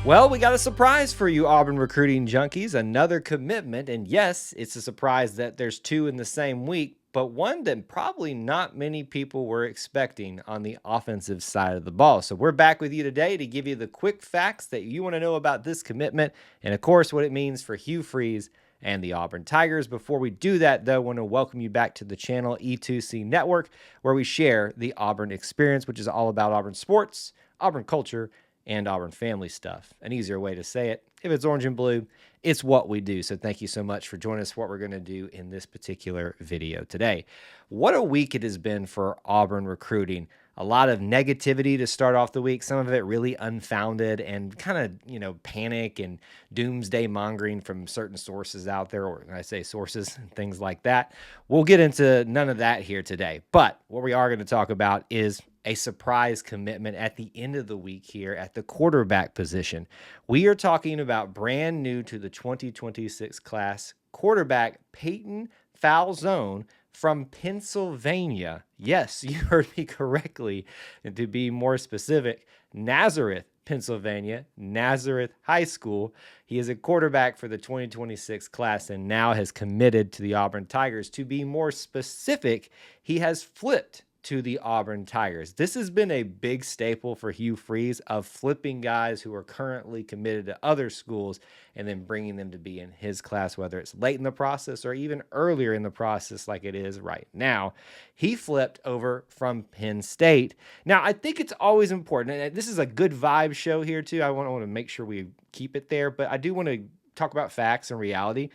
Well, we got a surprise for you, Auburn recruiting junkies. Another commitment. And yes, it's a surprise that there's two in the same week, but one that probably not many people were expecting on the offensive side of the ball. So we're back with you today to give you the quick facts that you want to know about this commitment and, of course, what it means for Hugh Freeze and the Auburn Tigers. Before we do that, though, I want to welcome you back to the channel E2C Network, where we share the Auburn experience, which is all about Auburn sports, Auburn culture, and Auburn family stuff. An easier way to say it, if it's orange and blue, it's what we do. So thank you so much for joining us for what we're going to do in this particular video today. What a week it has been for Auburn recruiting. A lot of negativity to start off the week, some of it really unfounded and kind of, panic and doomsday mongering from certain sources out there, or when I say sources and things like that. We'll get into none of that here today, but what we are going to talk about is a surprise commitment at the end of the week here at the quarterback position. We are talking about brand new to the 2026 class quarterback Peyton Falzone from Pennsylvania. Yes, you heard me correctly. And to be more specific, Nazareth, Pennsylvania, Nazareth High School. He is a quarterback for the 2026 class and now has committed to the Auburn Tigers. To be more specific, he has flipped to the Auburn Tigers. This has been a big staple for Hugh Freeze of flipping guys who are currently committed to other schools and then bringing them to be in his class, whether it's late in the process or even earlier in the process like it is right now. He flipped over from Penn State. Now, I think it's always important, and this is a good vibe show here too. I want to make sure we keep it there, but I do want to talk about facts and reality.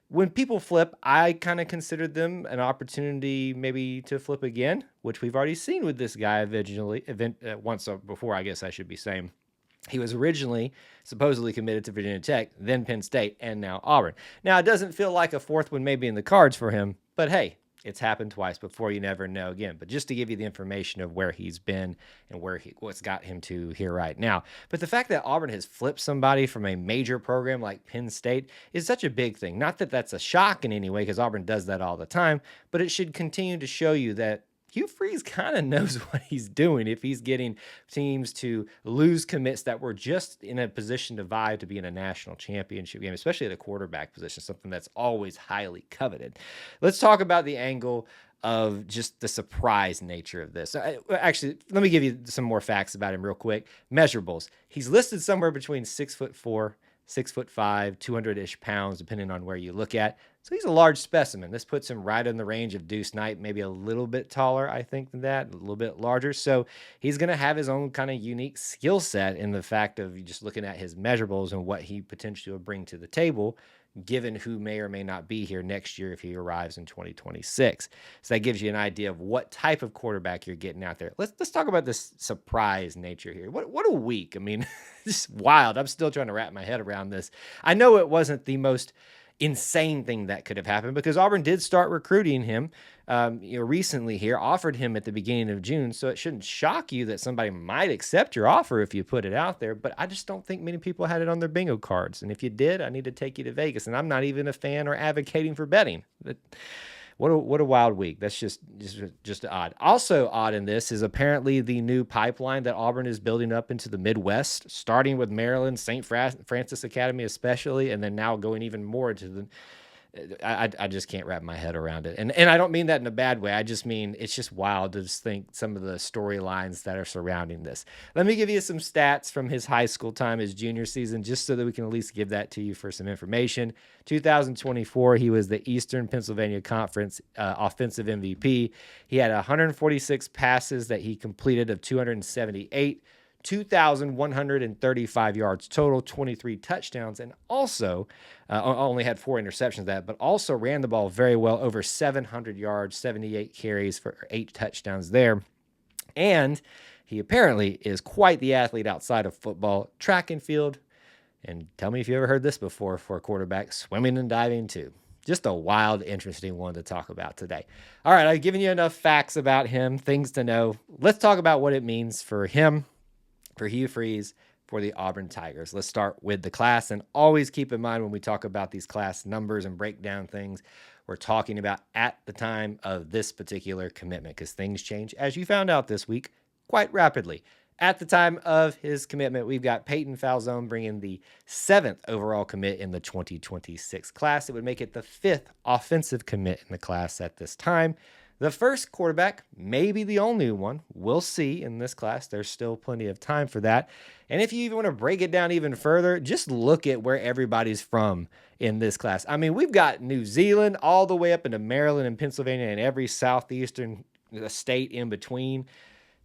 When people flip, I kind of considered them an opportunity maybe to flip again, which we've already seen with this guy once before, I guess I should be saying. He was originally supposedly committed to Virginia Tech, then Penn State, and now Auburn. Now, it doesn't feel like a fourth one may be in the cards for him, but hey, it's happened twice before. You never know again. But just to give you the information of where he's been and what's got him to here right now. But the fact that Auburn has flipped somebody from a major program like Penn State is such a big thing. Not that that's a shock in any way, because Auburn does that all the time, but it should continue to show you that Hugh Freeze kind of knows what he's doing if he's getting teams to lose commits that were just in a position to vie to be in a national championship game, especially at a quarterback position, something that's always highly coveted. Let's talk about the angle of just the surprise nature of this. Actually, let me give you some more facts about him real quick. Measurables. He's listed somewhere between 6'4", 6'5", 200-ish pounds, depending on where you look at. So he's a large specimen. This puts him right in the range of Deuce Knight, maybe a little bit taller, I think, than that, a little bit larger. So he's going to have his own kind of unique skill set in the fact of just looking at his measurables and what he potentially will bring to the table, given who may or may not be here next year if he arrives in 2026. So that gives you an idea of what type of quarterback you're getting out there. Let's talk about this surprise nature here. What a week. I mean, this is wild. I'm still trying to wrap my head around this. I know it wasn't the most insane thing that could have happened because Auburn did start recruiting him recently here, offered him at the beginning of June. So it shouldn't shock you that somebody might accept your offer if you put it out there. But I just don't think many people had it on their bingo cards. And if you did, I need to take you to Vegas. And I'm not even a fan or advocating for betting. But what a wild week. That's just odd. Also odd in this is apparently the new pipeline that Auburn is building up into the Midwest, starting with Maryland, St. Francis Academy especially, and then now going even more to the I just can't wrap my head around it. And I don't mean that in a bad way. I just mean it's just wild to just think some of the storylines that are surrounding this. Let me give you some stats from his high school time, his junior season, just so that we can at least give that to you for some information. 2024, he was the Eastern Pennsylvania Conference offensive MVP. He had 146 passes that he completed of 278. 2,135 yards total, 23 touchdowns, and also only had 4 interceptions of that, but also ran the ball very well, over 700 yards, 78 carries for 8 touchdowns there. And he apparently is quite the athlete outside of football, track and field, and tell me if you ever heard this before for a quarterback, swimming and diving too. Just a wild, interesting one to talk about today. All right, I've given you enough facts about him, things to know. Let's talk about what it means for him, for Hugh Freeze, for the Auburn Tigers. Let's start with the class, and always keep in mind when we talk about these class numbers and break down things, we're talking about at the time of this particular commitment because things change, as you found out this week, quite rapidly. At the time of his commitment, we've got Peyton Falzone bringing the 7th overall commit in the 2026 class. It would make it the 5th offensive commit in the class at this time. The first quarterback, maybe the only one, we'll see in this class. There's still plenty of time for that. And if you even want to break it down even further, just look at where everybody's from in this class. I mean, we've got New Zealand all the way up into Maryland and Pennsylvania and every southeastern state in between.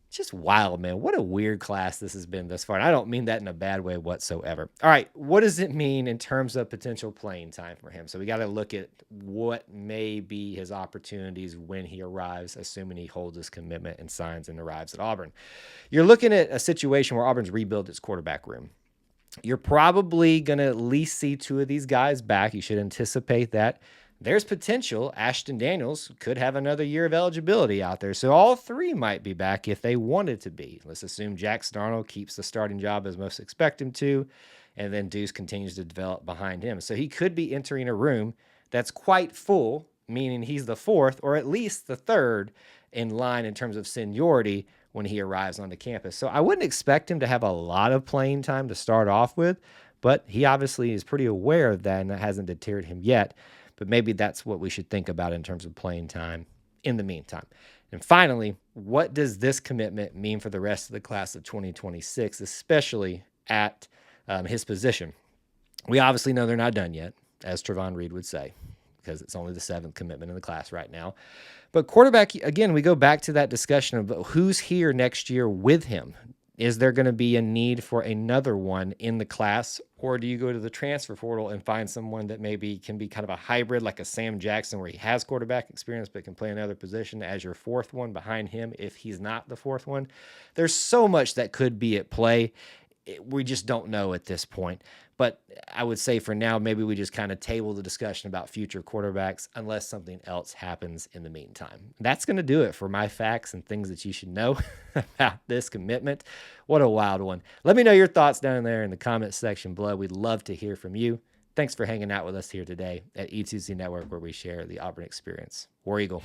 Just wild, man. What a weird class this has been thus far. And I don't mean that in a bad way whatsoever. All right, what does it mean in terms of potential playing time for him? So we got to look at what may be his opportunities when he arrives, assuming he holds his commitment and signs and arrives at Auburn. You're looking at a situation where Auburn's rebuilt its quarterback room. You're probably going to at least see 2 of these guys back. You should anticipate that. There's potential. Ashton Daniels could have another year of eligibility out there. So all 3 might be back if they wanted to be. Let's assume Jack Darnold keeps the starting job as most expect him to, and then Deuce continues to develop behind him. So he could be entering a room that's quite full, meaning he's the 4th or at least the 3rd in line in terms of seniority when he arrives onto campus. So I wouldn't expect him to have a lot of playing time to start off with, but he obviously is pretty aware of that, and that hasn't deterred him yet. But maybe that's what we should think about in terms of playing time in the meantime. And finally, what does this commitment mean for the rest of the class of 2026, especially at his position? We obviously know they're not done yet, as Trevon Reed would say, because it's only the 7th commitment in the class right now. But quarterback, again, we go back to that discussion of who's here next year with him. Is there going to be a need for another one in the class, or do you go to the transfer portal and find someone that maybe can be kind of a hybrid like a Sam Jackson where he has quarterback experience but can play another position as your 4th one behind him if he's not the 4th one? There's so much that could be at play. We just don't know at this point. But I would say for now, maybe we just kind of table the discussion about future quarterbacks unless something else happens in the meantime. That's going to do it for my facts and things that you should know about this commitment. What a wild one. Let me know your thoughts down there in the comment section below. We'd love to hear from you. Thanks for hanging out with us here today at E2C Network, where we share the Auburn experience. War Eagle.